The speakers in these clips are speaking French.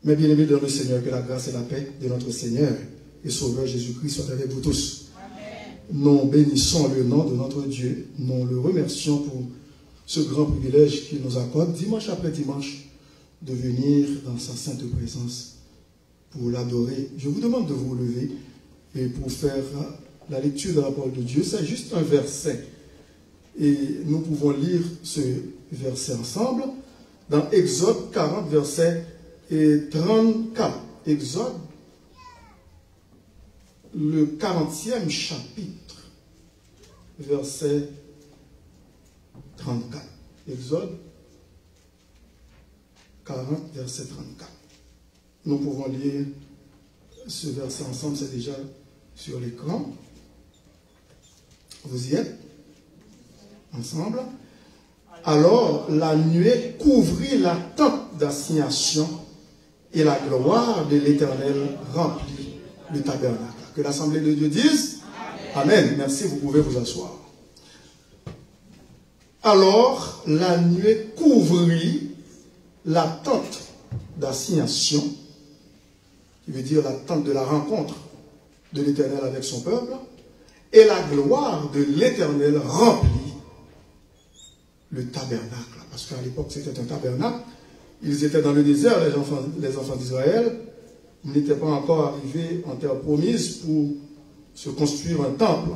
Mes bien-aimés dans le Seigneur, que la grâce et la paix de notre Seigneur et Sauveur Jésus-Christ soient avec vous tous. Amen. Nous bénissons le nom de notre Dieu. Nous le remercions pour ce grand privilège qu'il nous accorde, dimanche après dimanche, de venir dans sa sainte présence pour l'adorer. Je vous demande de vous lever et pour faire la lecture de la parole de Dieu. C'est juste un verset. Et nous pouvons lire ce verset ensemble dans Exode 40, verset 34. Exode, le 40e chapitre, verset 34. Exode 40, verset 34. Nous pouvons lire ce verset ensemble, c'est déjà sur l'écran. Vous y êtes? Ensemble. Alors la nuée couvrit la tente d'assignation et la gloire de l'Éternel remplit le tabernacle. Que l'Assemblée de Dieu dise Amen. Amen. Merci, vous pouvez vous asseoir. Alors la nuée couvrit la tente d'assignation, qui veut dire la tente de la rencontre de l'Éternel avec son peuple, et la gloire de l'Éternel remplit le tabernacle. Parce qu'à l'époque, c'était un tabernacle. Ils étaient dans le désert, les enfants d'Israël. Ils n'étaient pas encore arrivés en terre promise pour se construire un temple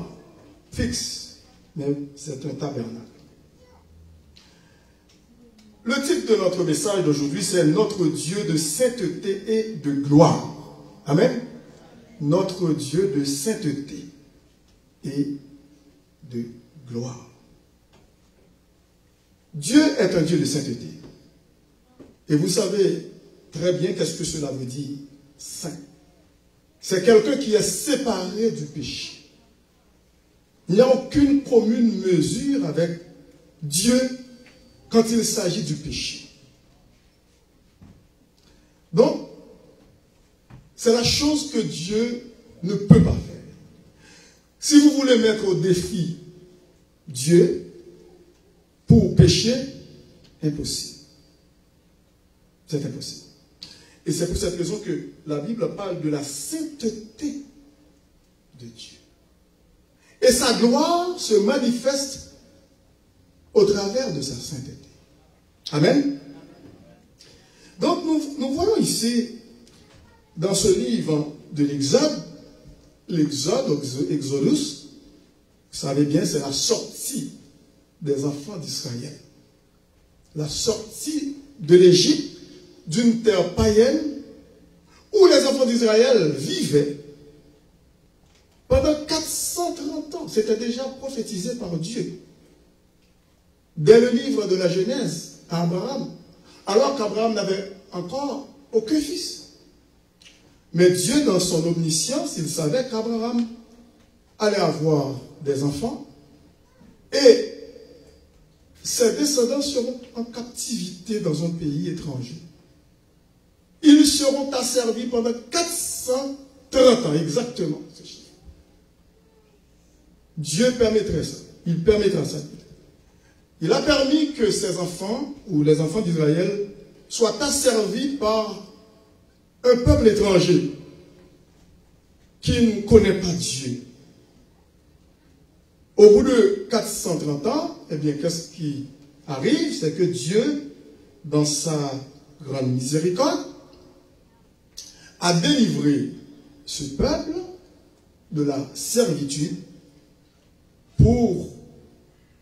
fixe. Mais c'est un tabernacle. Le titre de notre message d'aujourd'hui, c'est notre Dieu de sainteté et de gloire. Amen. Notre Dieu de sainteté et de gloire. Dieu est un Dieu de sainteté. Et vous savez très bien qu'est-ce que cela veut dire, saint. C'est quelqu'un qui est séparé du péché. Il n'y a aucune commune mesure avec Dieu quand il s'agit du péché. Donc, c'est la chose que Dieu ne peut pas faire. Si vous voulez mettre au défi Dieu pour pécher, impossible. C'est impossible. Et c'est pour cette raison que la Bible parle de la sainteté de Dieu. Et sa gloire se manifeste au travers de sa sainteté. Amen. Donc nous voyons ici, dans ce livre de l'Exode, Exodus, vous savez bien, c'est la sortie des enfants d'Israël. La sortie de l'Égypte, d'une terre païenne, où les enfants d'Israël vivaient pendant 430 ans. C'était déjà prophétisé par Dieu. Dès le livre de la Genèse, à Abraham, alors qu'Abraham n'avait encore aucun fils. Mais Dieu, dans son omniscience, il savait qu'Abraham allait avoir des enfants et ses descendants seront en captivité dans un pays étranger. Ils seront asservis pendant 430 ans, exactement. Ce chiffre. Dieu permettrait ça. Il permettra ça. Il a permis que ses enfants, ou les enfants d'Israël, soient asservis par un peuple étranger qui ne connaît pas Dieu. Au bout de 430 ans, eh bien, qu'est-ce qui arrive? C'est que Dieu, dans sa grande miséricorde, a délivré ce peuple de la servitude pour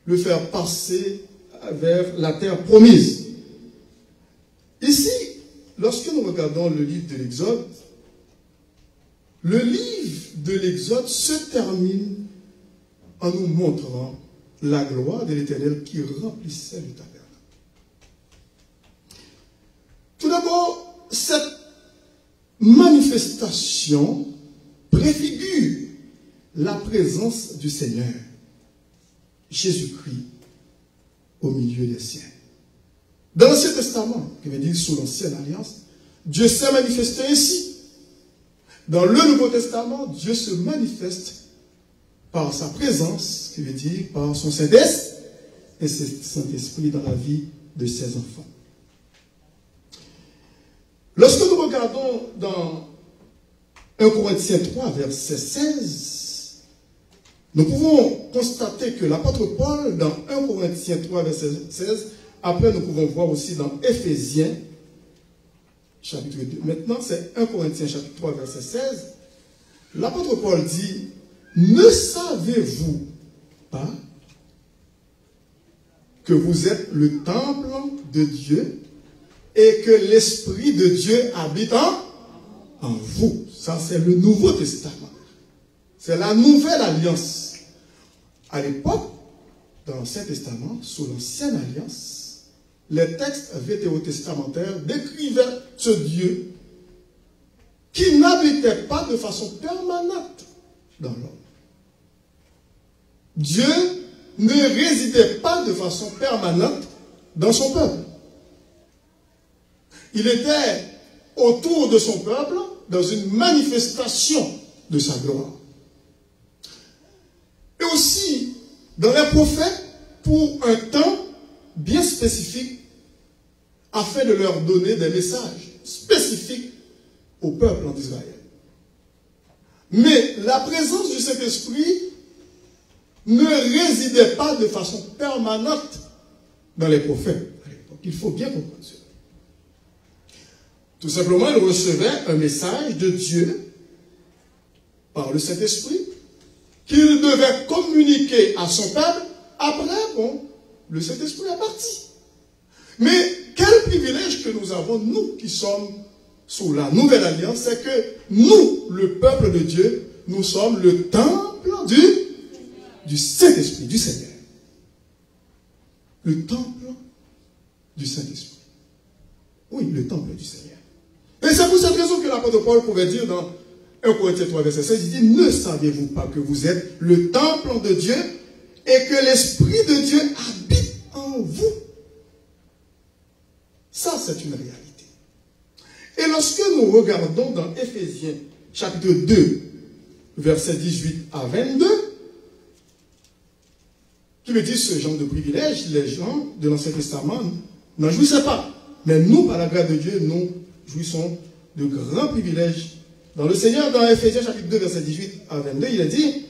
le faire passer vers la terre promise. Ici, lorsque nous regardons le livre de l'Exode, le livre de l'Exode se termine en nous montrant la gloire de l'Éternel qui remplissait le tabernacle. Tout d'abord, cette manifestation préfigure la présence du Seigneur, Jésus-Christ, au milieu des siens. Dans l'Ancien Testament, qui veut dire sous l'Ancienne Alliance, Dieu s'est manifesté ainsi. Dans le Nouveau Testament, Dieu se manifeste par sa présence, qui veut dire par son Saint-Esprit et son Saint-Esprit dans la vie de ses enfants. Lorsque nous regardons dans 1 Corinthiens 3, verset 16, nous pouvons constater que l'apôtre Paul, dans 1 Corinthiens 3, verset 16, après nous pouvons voir aussi dans Éphésiens, chapitre 2. Maintenant, c'est 1 Corinthiens, chapitre 3, verset 16. L'apôtre Paul dit, « Ne savez-vous pas que vous êtes le temple de Dieu et que l'Esprit de Dieu habite en vous. » Ça, c'est le Nouveau Testament. C'est la nouvelle alliance. À l'époque, dans l'Ancien Testament, sous l'Ancienne Alliance, les textes vétérotestamentaires décrivaient ce Dieu qui n'habitait pas de façon permanente dans l'homme. Dieu ne résidait pas de façon permanente dans son peuple. Il était autour de son peuple dans une manifestation de sa gloire. Et aussi dans les prophètes pour un temps bien spécifique afin de leur donner des messages spécifiques au peuple en Israël. Mais la présence du Saint-Esprit ne résidait pas de façon permanente dans les prophètes à l'époque. Il faut bien comprendre cela. Tout simplement, il recevait un message de Dieu par le Saint-Esprit qu'il devait communiquer à son peuple. Après, le Saint-Esprit est parti. Mais quel privilège que nous avons, nous qui sommes sous la nouvelle alliance, c'est que nous, le peuple de Dieu, nous sommes le temple du Saint-Esprit, du Seigneur. Le temple du Saint-Esprit. Oui, le temple du Seigneur. Et c'est pour cette raison que l'apôtre Paul pouvait dire dans 1 Corinthiens 3, verset 16, il dit, « Ne savez-vous pas que vous êtes le temple de Dieu et que l'Esprit de Dieu habite en vous ?» Ça, c'est une réalité. Et lorsque nous regardons dans Éphésiens, chapitre 2, versets 18 à 22, qui veut dire ce genre de privilège, les gens de l'Ancien Testament n'en jouissaient pas. Mais nous, par la grâce de Dieu, nous jouissons de grands privilèges. Dans le Seigneur, dans Éphésiens chapitre 2, verset 18 à 22, il a dit,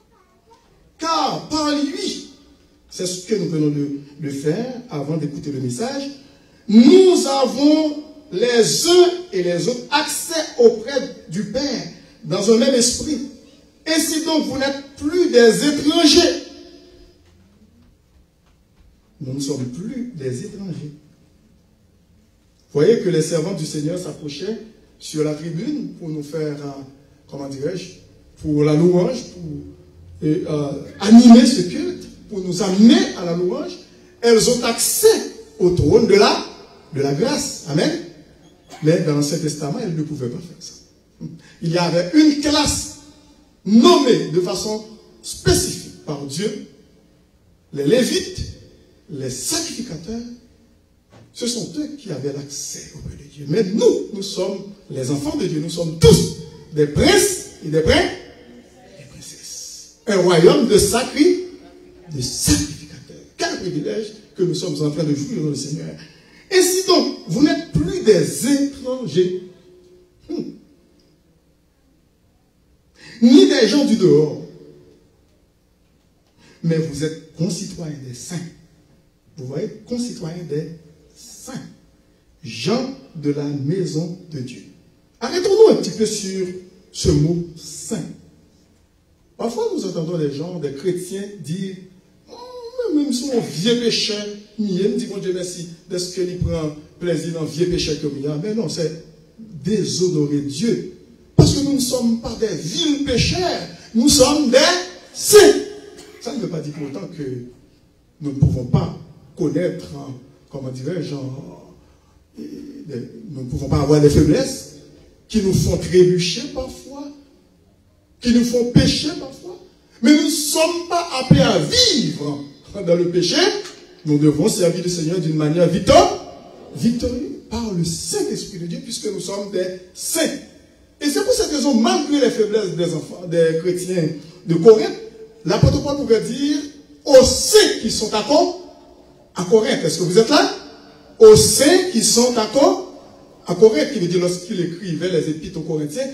« Car par lui, c'est ce que nous venons de faire avant d'écouter le message, nous avons les uns et les autres accès auprès du Père dans un même esprit. Ainsi donc, vous n'êtes plus des étrangers. » Nous ne sommes plus des étrangers. Vous voyez que les servants du Seigneur s'approchaient sur la tribune pour nous faire, comment dirais-je, pour la louange, pour animer ce culte, pour nous amener à la louange. Elles ont accès au trône de la grâce. Amen. Mais dans l'Ancien Testament, elles ne pouvaient pas faire ça. Il y avait une classe nommée de façon spécifique par Dieu, les Lévites, les sacrificateurs. Ce sont eux qui avaient l'accès auprès de Dieu. Mais nous sommes les enfants de Dieu. Nous sommes tous des princes et des princesses. Un royaume de sacrificateurs. Quel privilège que nous sommes en train de jouir dans le Seigneur. Ainsi donc, vous n'êtes plus des étrangers. Ni des gens du dehors. Mais vous êtes concitoyens des saints. Vous voyez, concitoyens des saints, gens de la maison de Dieu. Arrêtons-nous un petit peu sur ce mot saint. Parfois, nous entendons des gens, des chrétiens, dire « Même si on vieux pécheur, il me dit, bon Dieu merci, est-ce qu'il prend plaisir dans vieux pécheur comme il y a ?» Mais non, c'est déshonorer Dieu. Parce que nous ne sommes pas des vils pécheurs, nous sommes des saints. Ça ne veut pas dire pour autant que nous ne pouvons pas connaître, comment dirais-je, nous ne pouvons pas avoir des faiblesses qui nous font trébucher parfois, qui nous font pécher parfois. Mais nous ne sommes pas appelés à vivre dans le péché. Nous devons servir le Seigneur d'une manière victorieuse par le Saint-Esprit de Dieu, puisque nous sommes des saints. Et c'est pour cette raison, malgré les faiblesses des enfants, des chrétiens de Corinthe, l'apôtre Paul pouvait dire aux saints qui sont à Corinthe. Est-ce que vous êtes là? Aux saints qui sont à à Corinthe, qui veut dire lorsqu'il écrivait les épîtres aux Corinthiens,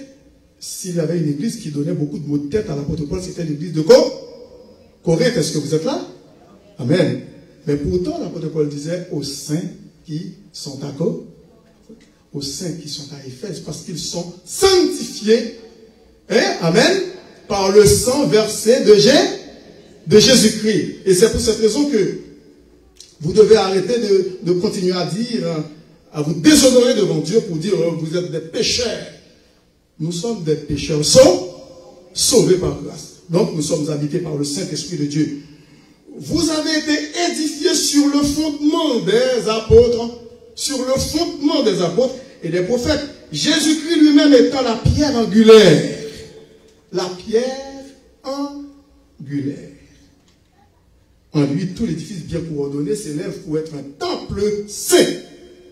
s'il y avait une église qui donnait beaucoup de mots de tête à l'apôtre Paul, c'était l'église de Corinthe. Est-ce que vous êtes là? Amen. Mais pourtant, l'apôtre Paul disait aux saints qui sont à Corinthe, aux saints qui sont à Éphèse, parce qu'ils sont sanctifiés, hein, amen, par le sang versé de Jésus-Christ. Et c'est pour cette raison que vous devez arrêter de continuer à dire, à vous déshonorer devant Dieu pour dire vous êtes des pécheurs. Nous sommes des pécheurs sauvés par grâce. Donc nous sommes habités par le Saint-Esprit de Dieu. Vous avez été édifiés sur le fondement des apôtres, sur le fondement des apôtres et des prophètes. Jésus-Christ lui-même étant la pierre angulaire. La pierre angulaire. En lui, tout l'édifice bien coordonné s'élève pour être un temple saint.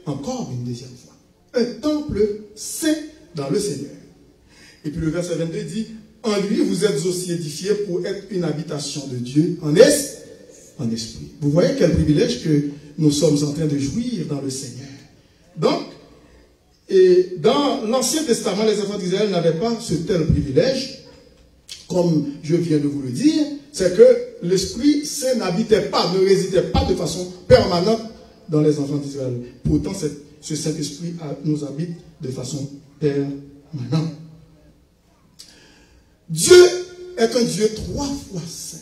Encore une deuxième fois. Un temple saint dans le Seigneur. Et puis le verset 22 dit, en lui, vous êtes aussi édifiés pour être une habitation de Dieu en esprit. Vous voyez quel privilège que nous sommes en train de jouir dans le Seigneur. Donc, et dans l'Ancien Testament, les enfants d'Israël n'avaient pas ce tel privilège, comme je viens de vous le dire, c'est que l'Esprit Saint n'habitait pas, ne résidait pas de façon permanente dans les enfants d'Israël. Pourtant, ce Saint-Esprit nous habite de façon permanente. Dieu est un Dieu 3 fois saint.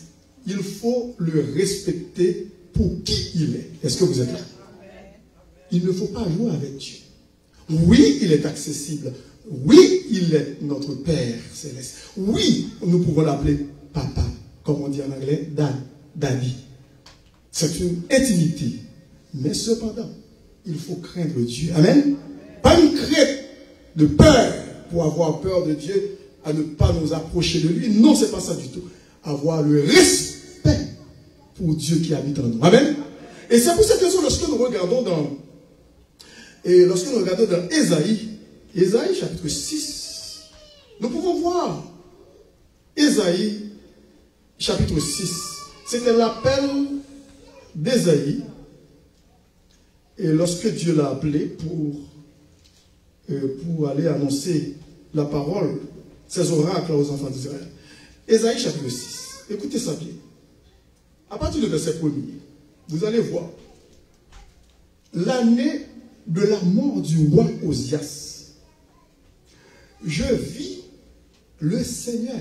Il faut le respecter pour qui il est. Est-ce que vous êtes là? Il ne faut pas jouer avec Dieu. Oui, il est accessible. Oui, il est notre Père céleste. Oui, nous pouvons l'appeler papa, comme on dit en anglais, daddy. C'est une intimité. Mais cependant, il faut craindre Dieu. Amen. Pas une crainte de peur pour avoir peur de Dieu, à ne pas nous approcher de lui. Non, c'est pas ça du tout. Avoir le respect pour Dieu qui habite en nous. Amen. Et c'est pour cette raison, lorsque nous regardons dans Ésaïe, Ésaïe chapitre 6, nous pouvons voir Ésaïe chapitre 6. C'était l'appel d'Ésaïe. Et lorsque Dieu l'a appelé pour aller annoncer la parole, ses oracles aux enfants d'Israël. Ésaïe chapitre 6. Écoutez ça bien. À partir du verset 1er, vous allez voir l'année de la mort du roi Osias. Je vis le Seigneur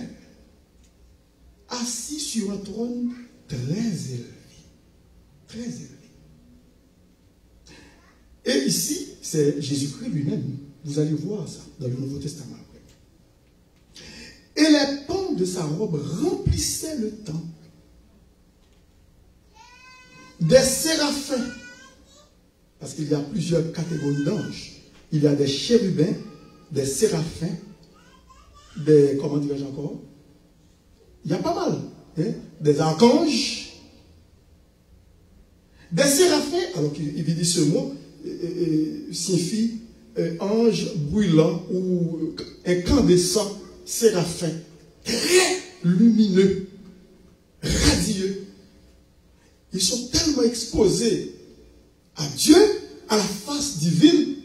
assis sur un trône très élevé. Très élevé. Et ici, c'est Jésus-Christ lui-même. Vous allez voir ça dans le Nouveau Testament. Et les pans de sa robe remplissaient le temple. Des séraphins, parce qu'il y a plusieurs catégories d'anges. Il y a des chérubins, des séraphins, des, comment dirais-je encore? Il y a pas mal. Hein? Des archanges, des séraphins, alors qu'il dit ce mot, signifie ange brûlant ou incandescent. Séraphin, très lumineux, radieux. Ils sont tellement exposés à Dieu, à la face divine,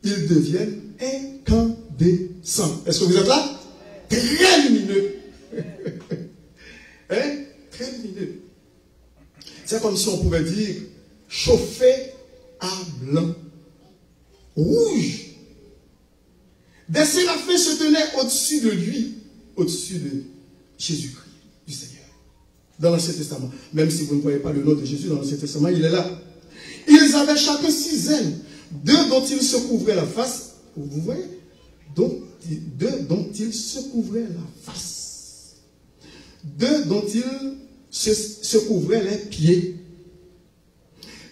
ils deviennent incandescents. Est-ce que vous êtes là? Très lumineux. Hein? Très lumineux. C'est comme si on pouvait dire chauffé à blanc, rouge. Des séraphins se tenaient au-dessus de lui, au-dessus de Jésus-Christ, du Seigneur. Dans l'Ancien Testament. Même si vous ne voyez pas le nom de Jésus dans l'Ancien Testament, il est là. Ils avaient chacun 6 ailes. 2 dont ils se couvraient la face. Vous voyez? 2 dont ils se couvraient la face. 2 dont ils se couvraient les pieds.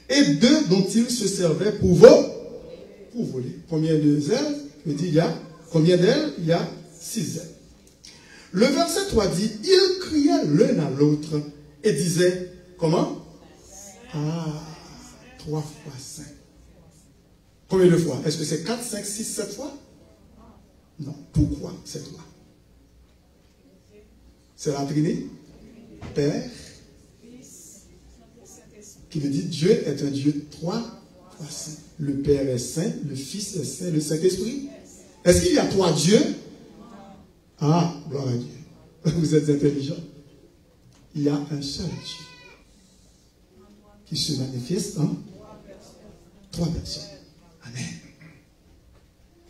Et 2 dont ils se servaient pour voler. Combien de ailes? Je dis, combien d'ailes? Il y a 6 ailes. Le verset 3 dit, ils criaient l'un à l'autre et disaient, comment? 3 fois 5. Combien de fois? Est-ce que c'est 4, 5, 6, 7 fois? Non. Pourquoi 7 fois? C'est la Trinité, Père, qui veut dire Dieu est un Dieu 3 Trois saints. Le Père est saint, le Fils est saint, le Saint-Esprit. Est-ce qu'il y a trois dieux? Ah, gloire à Dieu. Vous êtes intelligents. Il y a un seul Dieu qui se manifeste en trois personnes. Amen.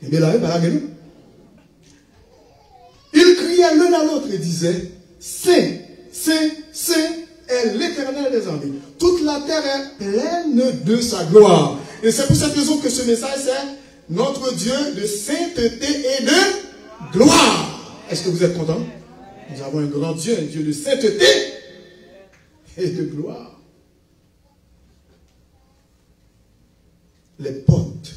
Et bien là, ils criaient l'un à l'autre et disaient, Saint, Saint, Saint est l'Éternel des armées. Toute la terre est pleine de sa gloire. Et c'est pour cette raison que ce message, c'est notre Dieu de sainteté et de gloire. Est-ce que vous êtes contents? Nous avons un grand Dieu, un Dieu de sainteté et de gloire. Les portes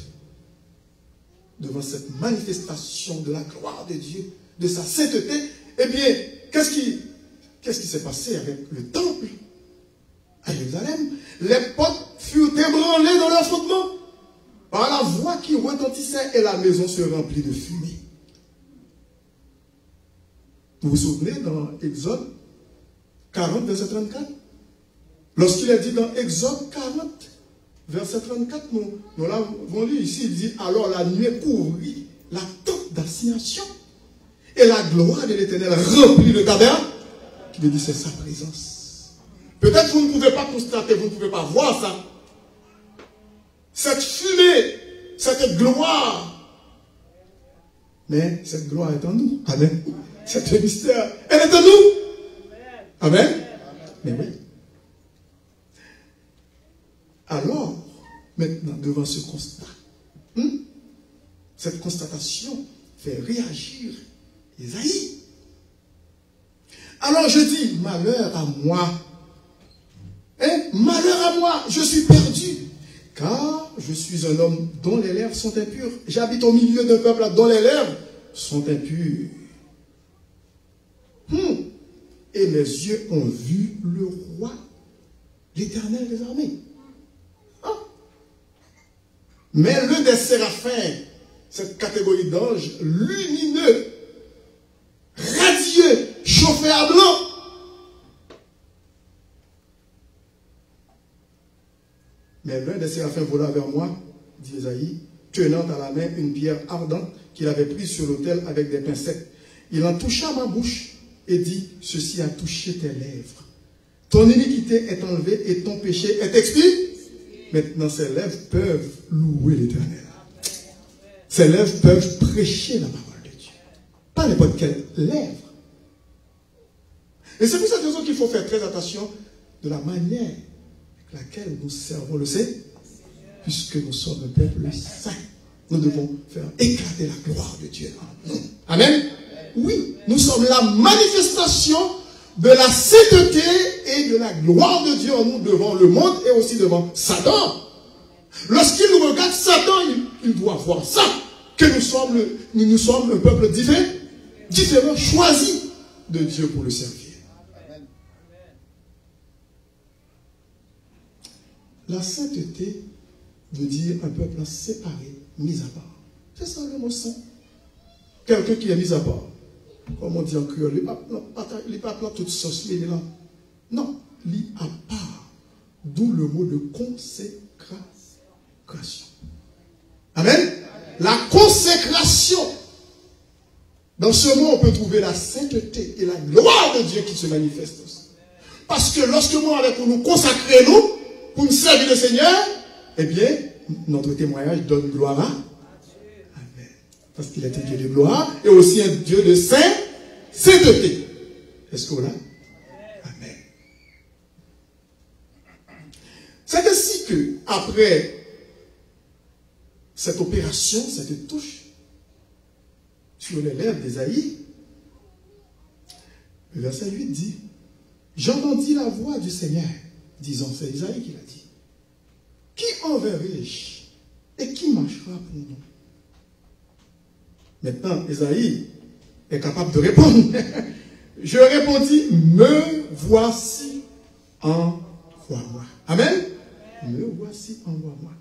devant cette manifestation de la gloire de Dieu, de sa sainteté, eh bien, qu'est-ce qui s'est passé avec le temple à Jérusalem? Les portes furent ébranlées dans leur fondement par la voix qui retentissait et la maison se remplit de fumée. Vous vous souvenez dans Exode 40, verset 34? Lorsqu'il est dit dans Exode 40, verset 34, nous l'avons lu ici, il dit, alors la nuée couvrit la tente d'assignation et la gloire de l'Éternel remplit le tabernacle. Qui veut dire c'est sa présence. Peut-être vous ne pouvez pas constater, vous ne pouvez pas voir ça. Cette fumée, cette gloire. Mais cette gloire est en nous. Amen. Cette mystère, elle est en nous. Amen. Mais oui. Alors, maintenant, devant ce constat, cette constatation fait réagir Isaïe. Alors je dis, malheur à moi. Malheur à moi, je suis perdu. Car je suis un homme dont les lèvres sont impures. J'habite au milieu d'un peuple dont les lèvres sont impures. Et mes yeux ont vu le roi, l'Éternel des armées. Mais l'un des séraphins, cette catégorie d'anges, lumineux, radieux, chauffé à blanc, mais l'un des séraphins vola vers moi, dit Isaïe, tenant à la main une pierre ardente qu'il avait prise sur l'autel avec des pincettes. Il en toucha ma bouche et dit, ceci a touché tes lèvres. Ton iniquité est enlevée et ton péché est expié. Maintenant, ces lèvres peuvent louer l'Éternel. Ces lèvres peuvent prêcher la parole de Dieu. Pas n'importe quelle lèvre. Et c'est pour cette raison qu'il faut faire très attention de la manière avec laquelle nous servons le Seigneur, puisque nous sommes un peuple saint. Nous devons faire éclater la gloire de Dieu en nous. Amen. Oui, nous sommes la manifestation de la sainteté et de la gloire de Dieu en nous devant le monde et aussi devant Satan. Lorsqu'il nous regarde, Satan, il doit voir ça, que nous sommes un peuple différent, choisi de Dieu pour le servir. La sainteté veut dire un peuple séparé, mis à part. C'est ça le mot saint. Quelqu'un qui est mis à part. Comme on dit en créole, il n'est pas plein toute sauce, il est là. Non, il est à part. D'où le mot de consécration. Amen. La consécration. Dans ce mot, on peut trouver la sainteté et la gloire de Dieu qui se manifeste aussi. Parce que lorsque moi, avec nous consacrons, pour nous servir le Seigneur, eh bien, notre témoignage donne gloire à Amen. Parce qu'il est un Dieu de gloire et aussi un Dieu de sainteté. Est-ce que vous là? Amen. C'est ainsi que, après cette opération, cette touche sur les lèvres d'Ésaïe, le verset 8 dit, j'entendis la voix du Seigneur, disant, c'est Isaïe qui l'a dit, qui enverrai-je et qui marchera pour nous? Maintenant, Isaïe est capable de répondre. Je répondis, me voici, envoie-moi. Amen. Me voici, envoie-moi.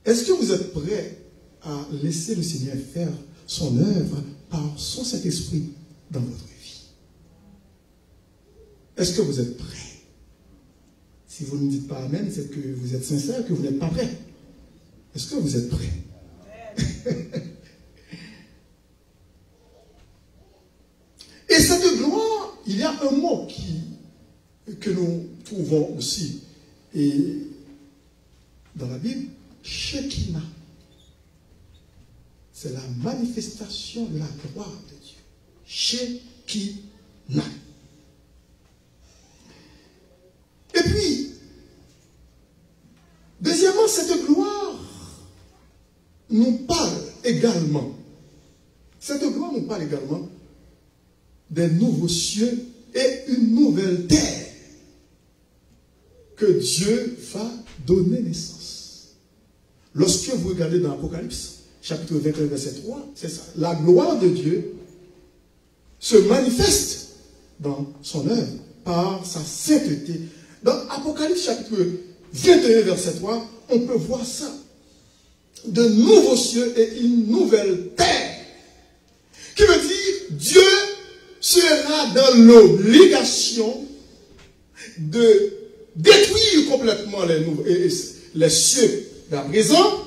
Est-ce que vous êtes prêts à laisser le Seigneur faire son œuvre par son Saint-Esprit dans votre vie? Est-ce que vous êtes prêts? Si vous ne dites pas Amen, c'est que vous êtes sincère, que vous n'êtes pas prêts. Est-ce que vous êtes prêts? Et cette gloire, il y a un mot que nous trouvons aussi dans la Bible, Shekinah. C'est la manifestation de la gloire de Dieu. Shekinah. Et puis, deuxièmement, cette gloire nous parle également. Cette gloire nous parle également des nouveaux cieux et une nouvelle terre que Dieu va donner naissance. Lorsque vous regardez dans l'Apocalypse, chapitre 21, verset 3, c'est ça. La gloire de Dieu se manifeste dans son œuvre par sa sainteté. Dans Apocalypse, chapitre 21, verset 3, on peut voir ça. De nouveaux cieux et une nouvelle terre. Qui veut dire, Dieu sera dans l'obligation de détruire complètement les cieux d'à présent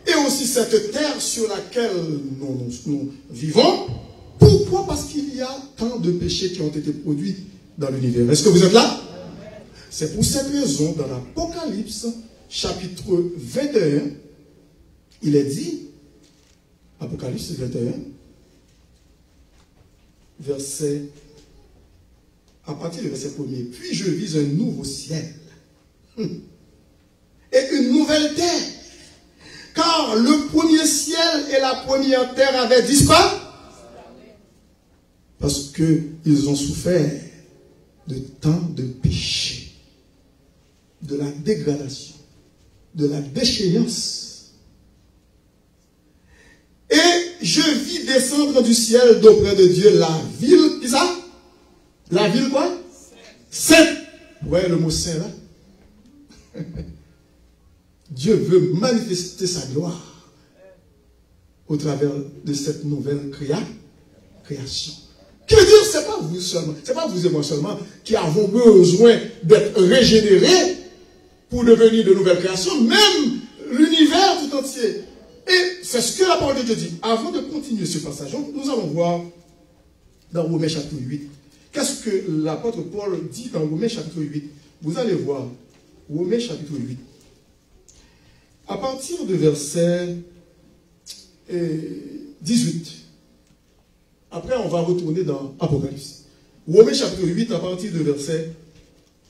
et aussi cette terre sur laquelle nous vivons. Pourquoi? Parce qu'il y a tant de péchés qui ont été produits dans l'univers. Est-ce que vous êtes là? C'est pour cette raison, dans l'Apocalypse, chapitre 21, il est dit, Apocalypse 21, à partir du verset 1er, puis je vis un nouveau ciel et une nouvelle terre, car le premier ciel et la première terre avaient disparu, parce qu'ils ont souffert de tant de péchés, de la dégradation, de la déchéance. Et je vis descendre du ciel d'auprès de Dieu la ville, qui ça? La ville quoi? Sainte. Vous voyez le mot saint là? Dieu veut manifester sa gloire au travers de cette nouvelle création. Qui veut dire, c'est pas vous seulement, c'est pas vous et moi seulement qui avons besoin d'être régénérés pour devenir de nouvelles créations, même l'univers tout entier. Et c'est ce que la parole de Dieu dit. Avant de continuer ce passage, nous allons voir dans Romains chapitre 8. Qu'est-ce que l'apôtre Paul dit dans Romains chapitre 8? Vous allez voir, Romains chapitre 8. À partir de verset 18. Après, on va retourner dans Apocalypse. Romains chapitre 8, à partir de verset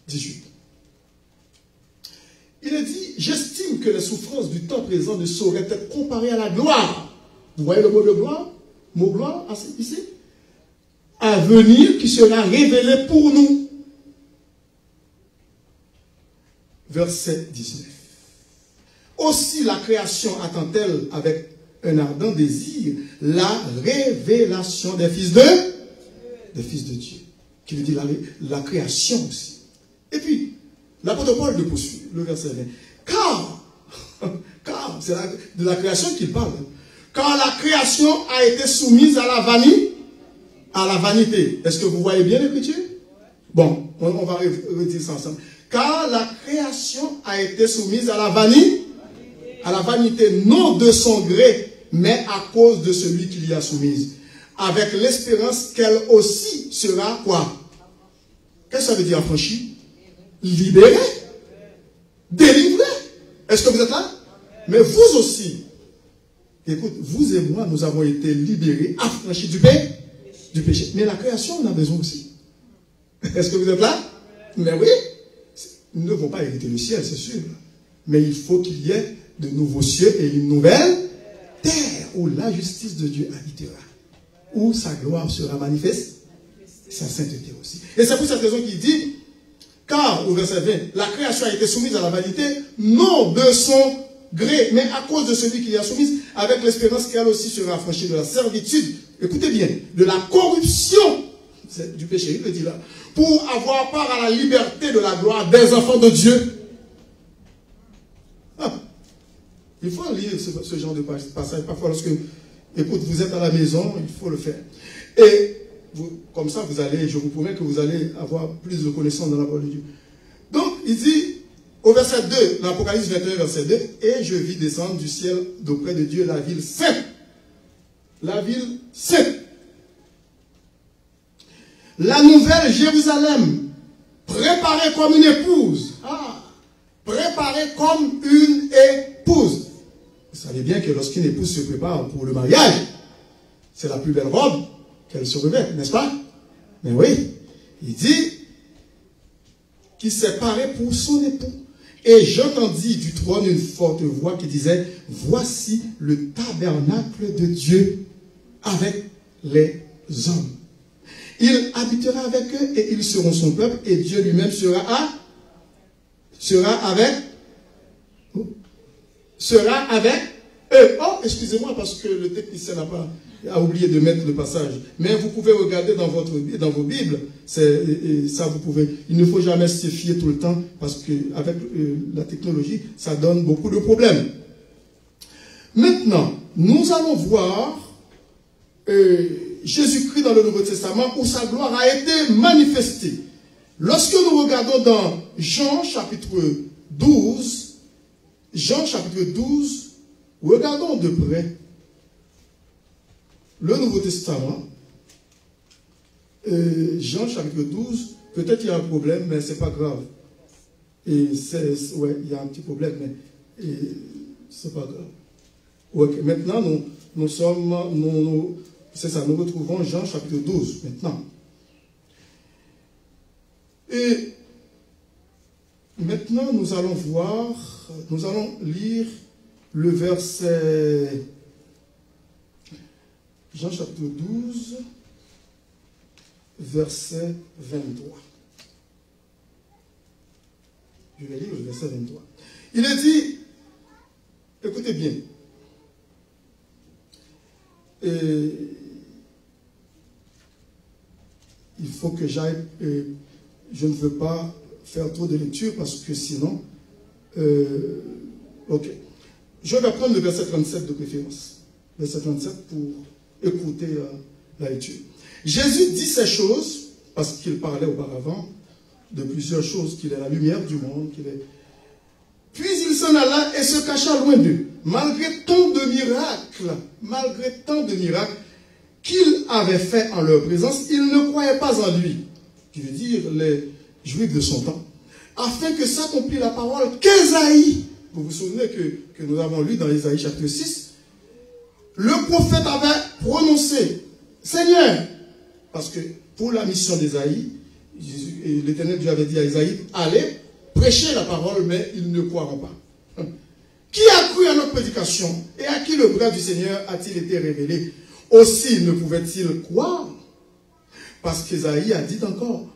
18. Il est dit, j'estime que les souffrances du temps présent ne sauraient être comparées à la gloire. Vous voyez le mot de gloire? Mot gloire, ici? À venir, qui sera révélé pour nous. Verset 19. Aussi la création attend-elle avec un ardent désir la révélation des fils de Dieu. Qui veut dire la création aussi. Et puis, l'apôtre Paul de poursuit, le verset 20. Car c'est de la création qu'il parle. Car la création a été soumise à la vanité. Est-ce que vous voyez bien l'écriture? Bon, on va redire ça ensemble. Car la création a été soumise à la vanité, non de son gré, mais à cause de celui qui l'y a soumise. Avec l'espérance qu'elle aussi sera quoi? Qu'est-ce que ça veut dire affranchi? Libéré, délivré. Est-ce que vous êtes là? Mais vous aussi, écoute, vous et moi, nous avons été libérés, affranchis du péché. Mais la création, on a besoin aussi. Est-ce que vous êtes là? Mais oui, nous ne vont pas hériter le ciel, c'est sûr. Mais il faut qu'il y ait de nouveaux cieux et une nouvelle terre où la justice de Dieu habitera, où sa gloire sera manifeste, sa sainteté aussi. Et c'est pour cette raison qu'il dit, car, au verset 20, la création a été soumise à la vanité, non de son gré, mais à cause de celui qui l'y a soumise, avec l'espérance qu'elle aussi sera affranchie de la servitude, écoutez bien, de la corruption du péché, il le dit là, pour avoir part à la liberté de la gloire des enfants de Dieu. Il faut lire ce genre de passage. Parfois, lorsque, écoute, vous êtes à la maison, il faut le faire. Et vous, comme ça, vous allez, je vous promets que vous allez avoir plus de connaissances dans la parole de Dieu. Donc, il dit, Au verset 2, l'Apocalypse 21, verset 2, et je vis descendre du ciel d'auprès de Dieu la ville sainte. La ville sainte. La nouvelle Jérusalem, préparée comme une épouse. Ah, préparée comme une épouse. Vous savez bien que lorsqu'une épouse se prépare pour le mariage, c'est la plus belle robe qu'elle se revêt, n'est-ce pas? Mais oui, il dit qu'il s'est paré pour son époux. Et j'entendis du trône une forte voix qui disait, voici le tabernacle de Dieu avec les hommes. Il habitera avec eux et ils seront son peuple et Dieu lui-même sera avec eux. Oh, excusez-moi parce que le technicien a oublié de mettre le passage. Mais vous pouvez regarder dans vos Bibles. Ça, vous pouvez. Il ne faut jamais se fier tout le temps parce que avec la technologie, ça donne beaucoup de problèmes. Maintenant, nous allons voir Jésus-Christ dans le Nouveau Testament où sa gloire a été manifestée. Lorsque nous regardons dans Jean chapitre 12, regardons de près le Nouveau Testament. Jean chapitre 12, peut-être il y a un problème, mais c'est pas grave. Et ouais, il y a un petit problème, mais c'est pas grave. Okay. Maintenant, c'est ça, nous retrouvons Jean chapitre 12 maintenant. Et maintenant, nous allons lire le verset, Jean chapitre 12, verset 23. Je vais lire le verset 23. Il est dit, écoutez bien, il faut que j'aille, je ne veux pas faire trop de lecture parce que sinon, ok. Je vais prendre le verset 37 de préférence. Verset 37 pour écouter la lecture. Jésus dit ces choses, parce qu'il parlait auparavant de plusieurs choses, qu'il est la lumière du monde, qu'il est... Puis il s'en alla et se cacha loin d'eux. Malgré tant de miracles qu'il avait fait en leur présence, ils ne croyaient pas en lui. Je veux dire, les Juifs de son temps. Afin que s'accomplit la parole qu'Ésaïe, vous vous souvenez que nous avons lu dans Ésaïe chapitre 6, le prophète avait prononcé, Seigneur, parce que pour la mission d'Ésaïe, l'Éternel Dieu avait dit à Ésaïe, allez, prêchez la parole, mais ils ne croiront pas. Qui a cru à notre prédication et à qui le bras du Seigneur a-t-il été révélé? Aussi ne pouvait-il croire? Parce qu'Ésaïe a dit encore,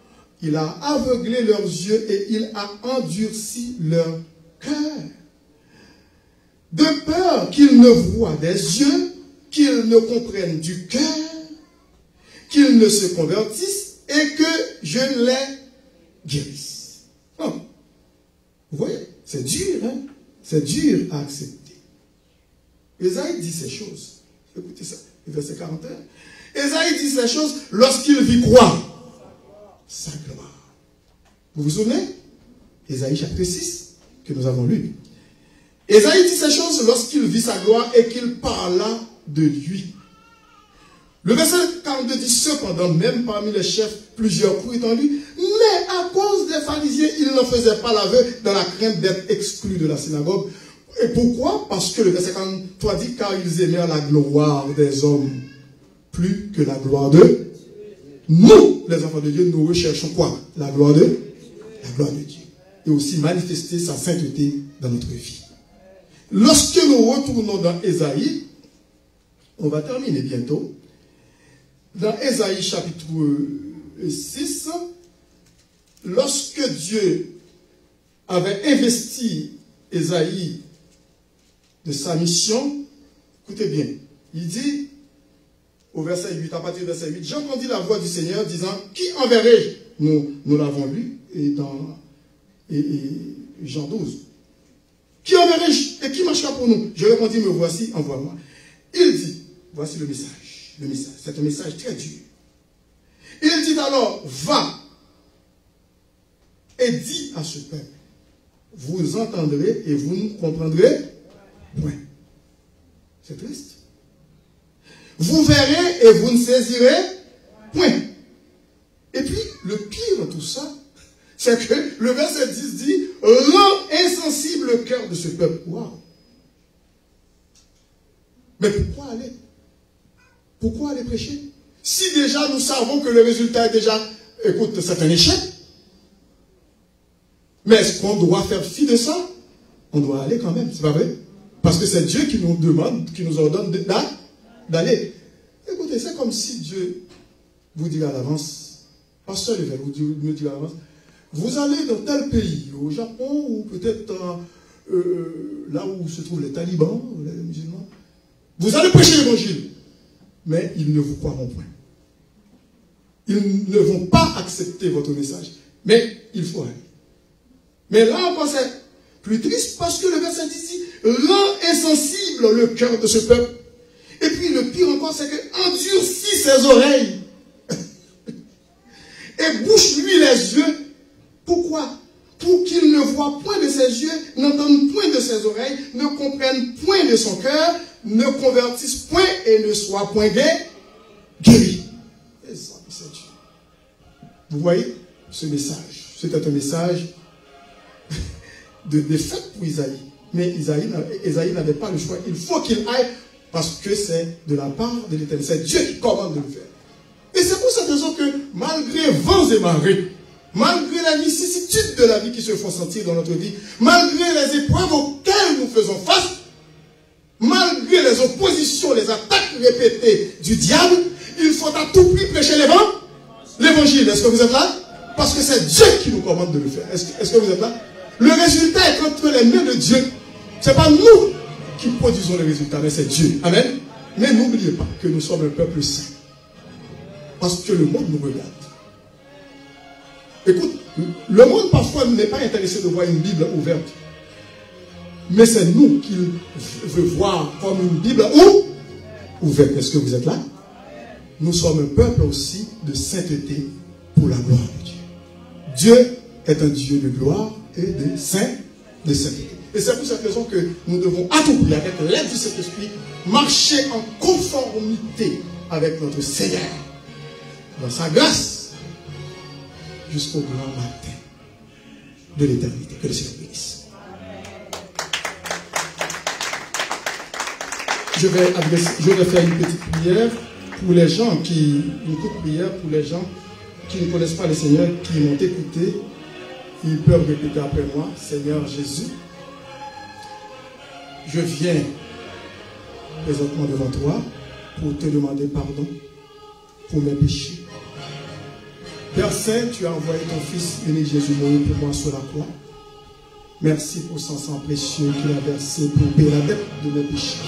il a aveuglé leurs yeux et il a endurci leur cœur. De peur qu'ils ne voient des yeux, qu'ils ne comprennent du cœur, qu'ils ne se convertissent et que je les guérisse. Oh. Vous voyez, c'est dur, hein? C'est dur à accepter. Ésaïe dit ces choses. Écoutez ça, verset 41. Ésaïe dit ces choses lorsqu'il vit quoi? Sa gloire. Vous vous souvenez? Ésaïe chapitre 6, que nous avons lu. Ésaïe dit ces choses lorsqu'il vit sa gloire et qu'il parla de lui. Le verset 42 dit, cependant, même parmi les chefs, plusieurs crurent en lui, mais à cause des pharisiens, ils n'en faisaient pas l'aveu dans la crainte d'être exclus de la synagogue. Et pourquoi? Parce que le verset 43 dit, car ils aimaient la gloire des hommes plus que la gloire de nous, les enfants de Dieu. Nous recherchons quoi? La gloire de Dieu. Et aussi manifester sa sainteté dans notre vie. Lorsque nous retournons dans Ésaïe, on va terminer bientôt. Dans Ésaïe chapitre 6, lorsque Dieu avait investi Ésaïe de sa mission, écoutez bien, il dit au verset 8, à partir du verset 8, j'entendis la voix du Seigneur disant, qui enverrai-je? Nous l'avons lu et dans Jean 12. Qui enverrai-je et qui marchera pour nous? Je répondis, me voici, envoie-moi. Il dit, voici le message. Le message, c'est un message très dur. Il dit alors, va et dis à ce peuple. vous entendrez et vous ne comprendrez point. C'est triste. Vous verrez et vous ne saisirez point. Et puis, le pire dans tout ça, c'est que le verset 10 dit, rends insensible le cœur de ce peuple. Waouh! Mais pourquoi aller? Pourquoi aller prêcher? Si déjà nous savons que le résultat est déjà, écoute, c'est un échec. Mais est-ce qu'on doit faire fi de ça? On doit aller quand même, c'est pas vrai? Parce que c'est Dieu qui nous demande, qui nous ordonne d'aller. Écoutez, c'est comme si Dieu vous dit à l'avance, pasteur Level, vous me dit à l'avance, vous allez dans tel pays, au Japon, ou peut-être là où se trouvent les talibans, les musulmans. Vous allez prêcher l'évangile, mais ils ne vous croiront point. Ils ne vont pas accepter votre message, mais il faut aller. Mais là encore, c'est plus triste parce que le verset dit, rend insensible le cœur de ce peuple. Et puis le pire encore, c'est que endurcit ses oreilles et bouche-lui les yeux. Pourquoi? Pour qu'il ne voie point de ses yeux, n'entende point de ses oreilles, ne comprenne point de son cœur, ne convertisse point et ne soit point guéri. Et ça, c'est Dieu. Vous voyez ce message? C'était un message de défaite pour Isaïe. Mais Isaïe n'avait pas le choix. Il faut qu'il aille parce que c'est de la part de l'Éternel. C'est Dieu qui commande de le faire. Et c'est pour cette raison que malgré vents et marées, malgré la vicissitude de la vie qui se font sentir dans notre vie, malgré les épreuves auxquelles nous faisons face, malgré les oppositions, les attaques répétées du diable, il faut à tout prix prêcher l'évangile. Est-ce que vous êtes là? Parce que c'est Dieu qui nous commande de le faire. Est-ce que vous êtes là? Le résultat est entre les mains de Dieu. Ce n'est pas nous qui produisons le résultat, mais c'est Dieu. Amen. Mais n'oubliez pas que nous sommes un peuple saint. Parce que le monde nous regarde. Écoute, le monde parfois n'est pas intéressé de voir une Bible ouverte. Mais c'est nous qu'il veut voir comme une Bible ouverte. Est-ce que vous êtes là? Nous sommes un peuple aussi de sainteté pour la gloire de Dieu. Dieu est un Dieu de gloire et de sainteté. Et c'est pour cette raison que nous devons à tout prix, avec l'aide du Saint-Esprit, marcher en conformité avec notre Seigneur, dans sa grâce, jusqu'au grand matin de l'éternité. Que le Seigneur bénisse. Je vais faire une petite prière pour les gens une courte prière pour les gens qui ne connaissent pas le Seigneur, qui m'ont écouté. Ils peuvent répéter après moi: Seigneur Jésus, je viens présentement devant toi pour te demander pardon pour mes péchés. Père Saint, tu as envoyé ton Fils unique Jésus mourir pour moi sur la croix. Merci pour son sang précieux qu'il a versé pour payer la dette de mes péchés,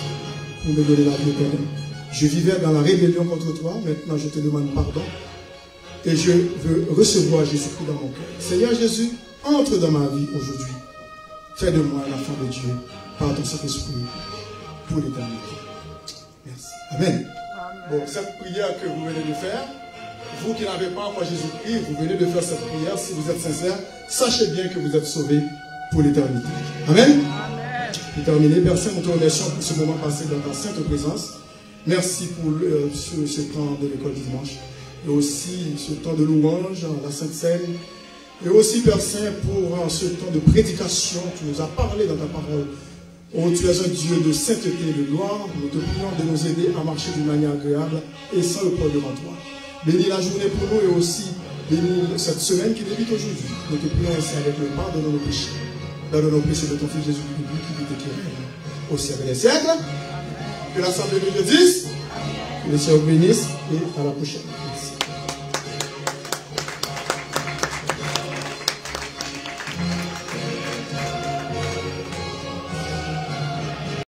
pour me donner la vie éternelle. Je vivais dans la rébellion contre toi, maintenant je te demande pardon et je veux recevoir Jésus-Christ dans mon cœur. Seigneur Jésus, entre dans ma vie aujourd'hui. Fais de moi l'enfant de Dieu par ton Saint-Esprit pour l'éternité. Merci. Amen. Bon, cette prière que vous venez de faire, vous qui n'avez pas encore Jésus-Christ, vous venez de faire cette prière. Si vous êtes sincère, sachez bien que vous êtes sauvés pour l'éternité. Amen. Pour terminer, Père Saint, nous te remercions pour ce moment passé dans ta sainte présence. Merci pour ce temps de l'école dimanche. Et aussi ce temps de louange, la Sainte Seine. Et aussi, Père Saint, pour ce temps de prédication, tu nous as parlé dans ta parole. Oh, tu es un Dieu de sainteté et de gloire. Nous te prions de nous aider à marcher d'une manière agréable et sans le poids devant toi. Bénis la journée pour nous et aussi bénis cette semaine qui débute aujourd'hui. Nous te prions ainsi avec le pardon de nos péchés. Dans le nom précieux de ton Fils Jésus-Christ, qui vit et qui règne au siècle des siècles. Que l'Assemblée de Dieu dise, que le Seigneur bénisse et à la prochaine.